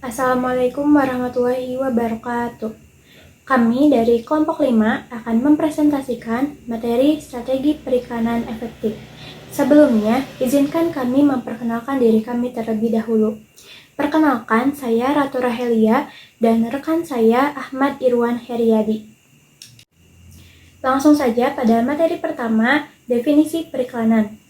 Assalamualaikum warahmatullahi wabarakatuh. Kami dari kelompok 5 akan mempresentasikan materi strategi periklanan efektif. Sebelumnya, izinkan kami memperkenalkan diri kami terlebih dahulu. Perkenalkan, saya Ratu Rahelia dan rekan saya Ahmad Irwan Heriadi. Langsung saja pada materi pertama, definisi periklanan.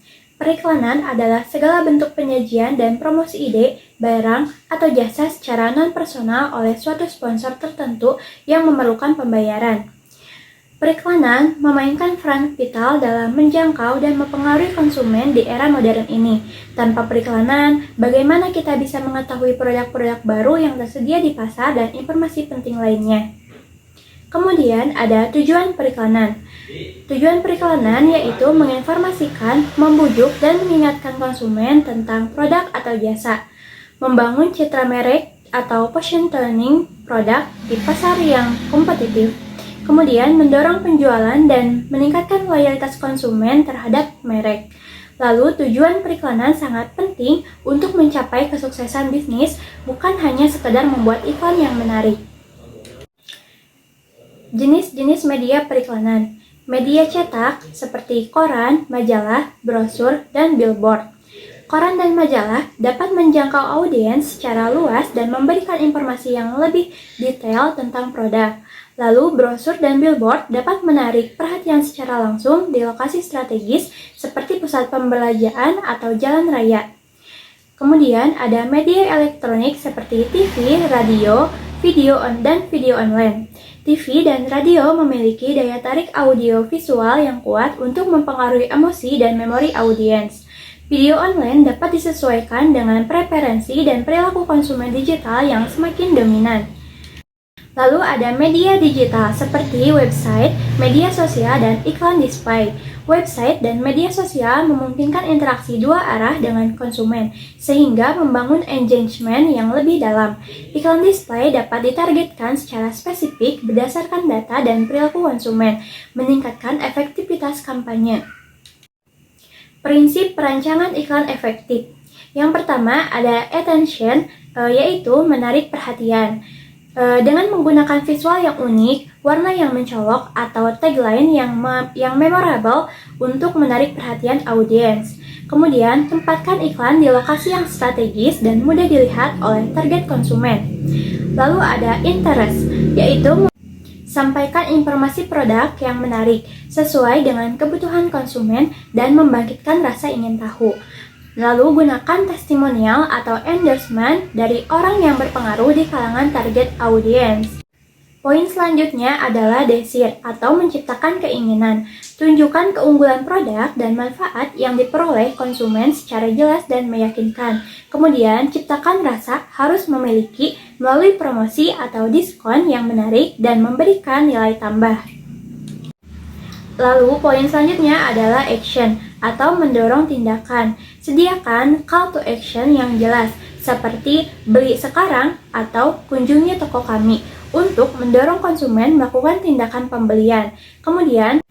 Periklanan adalah segala bentuk penyajian dan promosi ide, barang, atau jasa secara non-personal oleh suatu sponsor tertentu yang memerlukan pembayaran. Periklanan memainkan peran vital dalam menjangkau dan mempengaruhi konsumen di era modern ini. Tanpa periklanan, bagaimana kita bisa mengetahui produk-produk baru yang tersedia di pasar dan informasi penting lainnya? Kemudian ada tujuan periklanan. Tujuan periklanan yaitu menginformasikan, membujuk, dan mengingatkan konsumen tentang produk atau jasa, membangun citra merek atau positioning produk di pasar yang kompetitif, kemudian mendorong penjualan dan meningkatkan loyalitas konsumen terhadap merek. Lalu tujuan periklanan sangat penting untuk mencapai kesuksesan bisnis, bukan hanya sekedar membuat iklan yang menarik. Jenis-jenis media periklanan. Media cetak seperti koran, majalah, brosur, dan billboard. Koran dan majalah dapat menjangkau audiens secara luas dan memberikan informasi yang lebih detail tentang produk. Lalu brosur dan billboard dapat menarik perhatian secara langsung di lokasi strategis seperti pusat pembelanjaan atau jalan raya. Kemudian ada media elektronik seperti TV, radio, dan video online. TV dan radio memiliki daya tarik audio visual yang kuat untuk mempengaruhi emosi dan memori audiens. Video online dapat disesuaikan dengan preferensi dan perilaku konsumen digital yang semakin dominan. Lalu ada media digital seperti website, media sosial, dan iklan display. Website dan media sosial memungkinkan interaksi dua arah dengan konsumen, sehingga membangun engagement yang lebih dalam. Iklan display dapat ditargetkan secara spesifik berdasarkan data dan perilaku konsumen, meningkatkan efektivitas kampanye. Prinsip perancangan iklan efektif. Yang pertama ada attention, yaitu menarik perhatian. Dengan menggunakan visual yang unik, warna yang mencolok, atau tagline yang memorable untuk menarik perhatian audiens. Kemudian, tempatkan iklan di lokasi yang strategis dan mudah dilihat oleh target konsumen. Lalu ada interest, yaitu sampaikan informasi produk yang menarik, sesuai dengan kebutuhan konsumen dan membangkitkan rasa ingin tahu. Lalu gunakan testimonial atau endorsement dari orang yang berpengaruh di kalangan target audiens. Poin selanjutnya adalah desire atau menciptakan keinginan. Tunjukkan keunggulan produk dan manfaat yang diperoleh konsumen secara jelas dan meyakinkan. Kemudian ciptakan rasa harus memiliki melalui promosi atau diskon yang menarik dan memberikan nilai tambah. Lalu poin selanjutnya adalah action atau mendorong tindakan. Sediakan call to action yang jelas seperti beli sekarang atau kunjungi toko kami untuk mendorong konsumen melakukan tindakan pembelian. Kemudian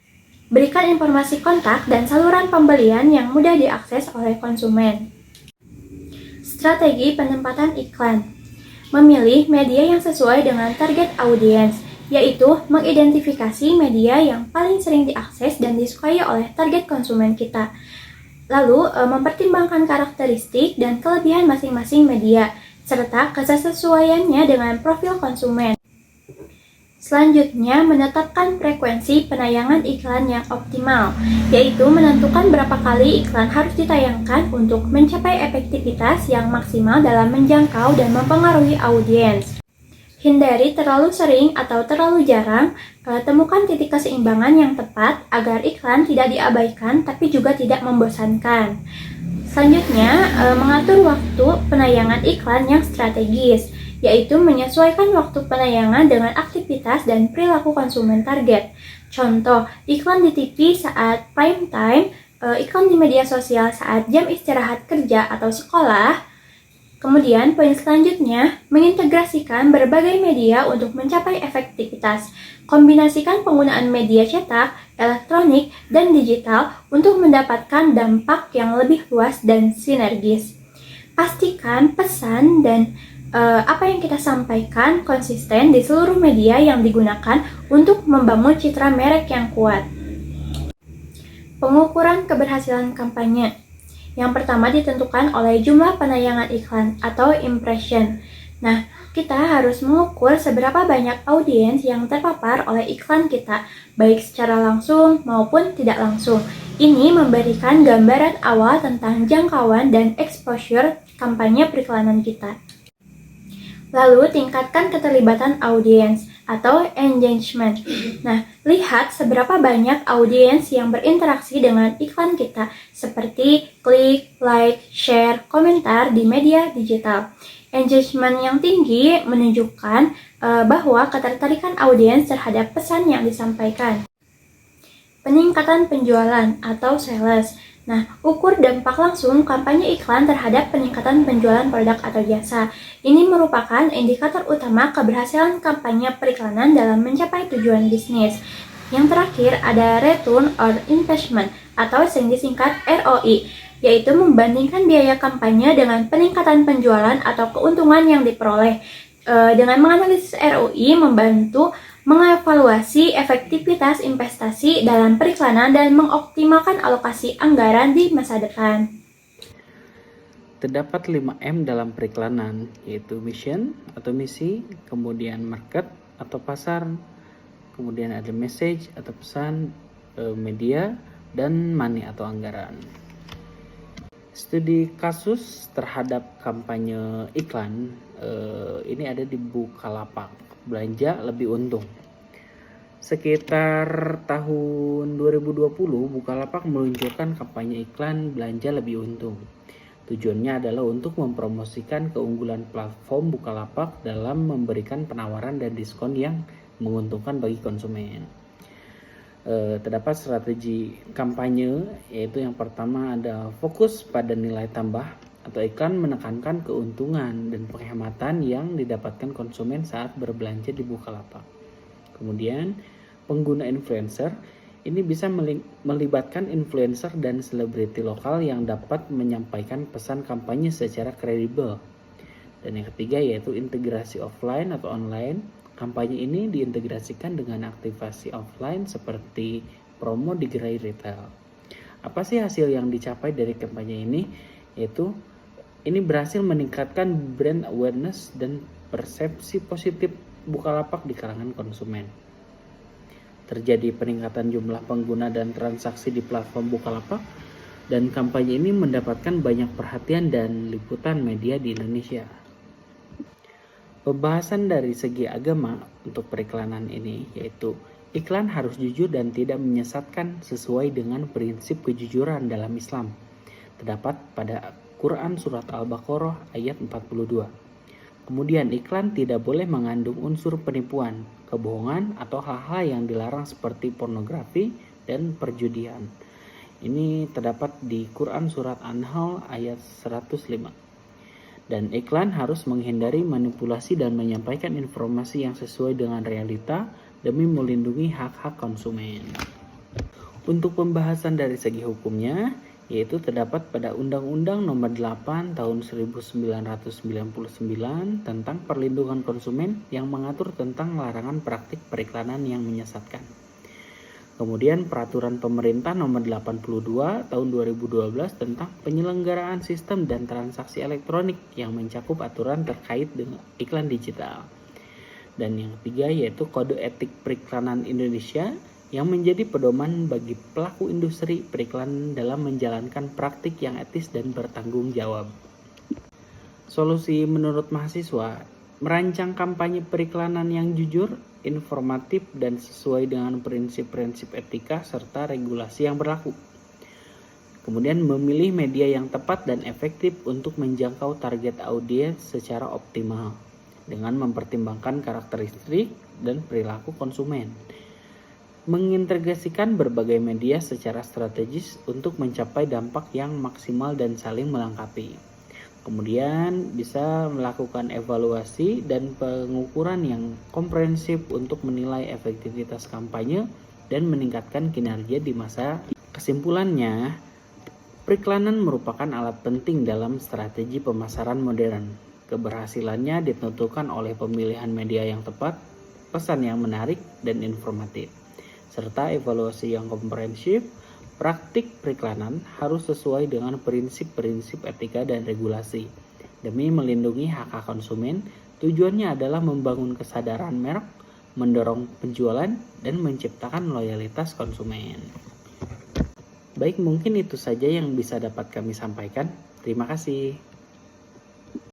berikan informasi kontak dan saluran pembelian yang mudah diakses oleh konsumen. Strategi penempatan iklan. Memilih media yang sesuai dengan target audiens, yaitu mengidentifikasi media yang paling sering diakses dan disukai oleh target konsumen kita. Lalu, mempertimbangkan karakteristik dan kelebihan masing-masing media, serta kesesuaiannya dengan profil konsumen. Selanjutnya, menetapkan frekuensi penayangan iklan yang optimal, yaitu menentukan berapa kali iklan harus ditayangkan untuk mencapai efektivitas yang maksimal dalam menjangkau dan mempengaruhi audiens. Hindari terlalu sering atau terlalu jarang, temukan titik keseimbangan yang tepat agar iklan tidak diabaikan tapi juga tidak membosankan. Selanjutnya, mengatur waktu penayangan iklan yang strategis, yaitu menyesuaikan waktu penayangan dengan aktivitas dan perilaku konsumen target. Contoh, iklan di TV saat prime time, iklan di media sosial saat jam istirahat kerja atau sekolah. Kemudian, poin selanjutnya, mengintegrasikan berbagai media untuk mencapai efektivitas. Kombinasikan penggunaan media cetak, elektronik, dan digital untuk mendapatkan dampak yang lebih luas dan sinergis. Pastikan pesan dan apa yang kita sampaikan konsisten di seluruh media yang digunakan untuk membangun citra merek yang kuat. Pengukuran keberhasilan kampanye. Yang pertama ditentukan oleh jumlah penayangan iklan atau impression. Nah, kita harus mengukur seberapa banyak audiens yang terpapar oleh iklan kita, baik secara langsung maupun tidak langsung. Ini memberikan gambaran awal tentang jangkauan dan exposure kampanye periklanan kita. Lalu, tingkatkan keterlibatan audiens atau engagement. Nah, lihat seberapa banyak audiens yang berinteraksi dengan iklan kita, seperti klik, like, share, komentar di media digital. Engagement yang tinggi menunjukkan bahwa ketertarikan audiens terhadap pesan yang disampaikan. Peningkatan penjualan atau sales. Nah, ukur dampak langsung kampanye iklan terhadap peningkatan penjualan produk atau jasa. Ini merupakan indikator utama keberhasilan kampanye periklanan dalam mencapai tujuan bisnis. Yang terakhir ada Return on Investment atau yang disingkat ROI, yaitu membandingkan biaya kampanye dengan peningkatan penjualan atau keuntungan yang diperoleh. Dengan menganalisis ROI membantu mengevaluasi efektivitas investasi dalam periklanan dan mengoptimalkan alokasi anggaran di masa depan. Terdapat 5M dalam periklanan, yaitu mission atau misi, kemudian market atau pasar, kemudian ada message atau pesan, media, dan money atau anggaran. Studi kasus terhadap kampanye iklan ini ada di Bukalapak. Belanja lebih untung. Sekitar tahun 2020, Bukalapak meluncurkan kampanye iklan belanja lebih untung. Tujuannya adalah untuk mempromosikan keunggulan platform Bukalapak dalam memberikan penawaran dan diskon yang menguntungkan bagi konsumen. Terdapat strategi kampanye, yaitu yang pertama ada fokus pada nilai tambah atau iklan menekankan keuntungan dan penghematan yang didapatkan konsumen saat berbelanja di Bukalapak. Kemudian pengguna influencer, ini bisa melibatkan influencer dan selebriti lokal yang dapat menyampaikan pesan kampanye secara kredibel. Dan yang ketiga yaitu integrasi offline atau online. Kampanye ini diintegrasikan dengan aktivasi offline seperti promo di gerai retail. Apa sih hasil yang dicapai dari kampanye ini? Yaitu ini berhasil meningkatkan brand awareness dan persepsi positif Bukalapak di kalangan konsumen. Terjadi peningkatan jumlah pengguna dan transaksi di platform Bukalapak, dan kampanye ini mendapatkan banyak perhatian dan liputan media di Indonesia. Pembahasan dari segi agama untuk periklanan ini yaitu iklan harus jujur dan tidak menyesatkan sesuai dengan prinsip kejujuran dalam Islam. Terdapat pada Quran Surat Al-Baqarah ayat 42. Kemudian iklan tidak boleh mengandung unsur penipuan, kebohongan, atau hal-hal yang dilarang seperti pornografi dan perjudian. Ini terdapat di Quran Surat An-Nahl ayat 105. Dan iklan harus menghindari manipulasi dan menyampaikan informasi yang sesuai dengan realita demi melindungi hak-hak konsumen. Untuk pembahasan dari segi hukumnya, yaitu terdapat pada Undang-Undang Nomor 8 Tahun 1999 tentang Perlindungan Konsumen yang mengatur tentang larangan praktik periklanan yang menyesatkan. Kemudian Peraturan Pemerintah Nomor 82 Tahun 2012 tentang penyelenggaraan sistem dan transaksi elektronik yang mencakup aturan terkait dengan iklan digital. Dan yang ketiga yaitu Kode Etik Periklanan Indonesia yang menjadi pedoman bagi pelaku industri periklanan dalam menjalankan praktik yang etis dan bertanggung jawab. Solusi menurut mahasiswa, merancang kampanye periklanan yang jujur, informatif, dan sesuai dengan prinsip-prinsip etika serta regulasi yang berlaku. Kemudian memilih media yang tepat dan efektif untuk menjangkau target audiens secara optimal dengan mempertimbangkan karakteristik dan perilaku konsumen. Mengintegrasikan berbagai media secara strategis untuk mencapai dampak yang maksimal dan saling melengkapi. Kemudian bisa melakukan evaluasi dan pengukuran yang komprehensif untuk menilai efektivitas kampanye dan meningkatkan kinerja di masa. Kesimpulannya, periklanan merupakan alat penting dalam strategi pemasaran modern. Keberhasilannya ditentukan oleh pemilihan media yang tepat, pesan yang menarik dan informatif, serta evaluasi yang komprehensif. Praktik periklanan harus sesuai dengan prinsip-prinsip etika dan regulasi. Demi melindungi hak-hak konsumen, tujuannya adalah membangun kesadaran merek, mendorong penjualan, dan menciptakan loyalitas konsumen. Baik, mungkin itu saja yang bisa dapat kami sampaikan. Terima kasih.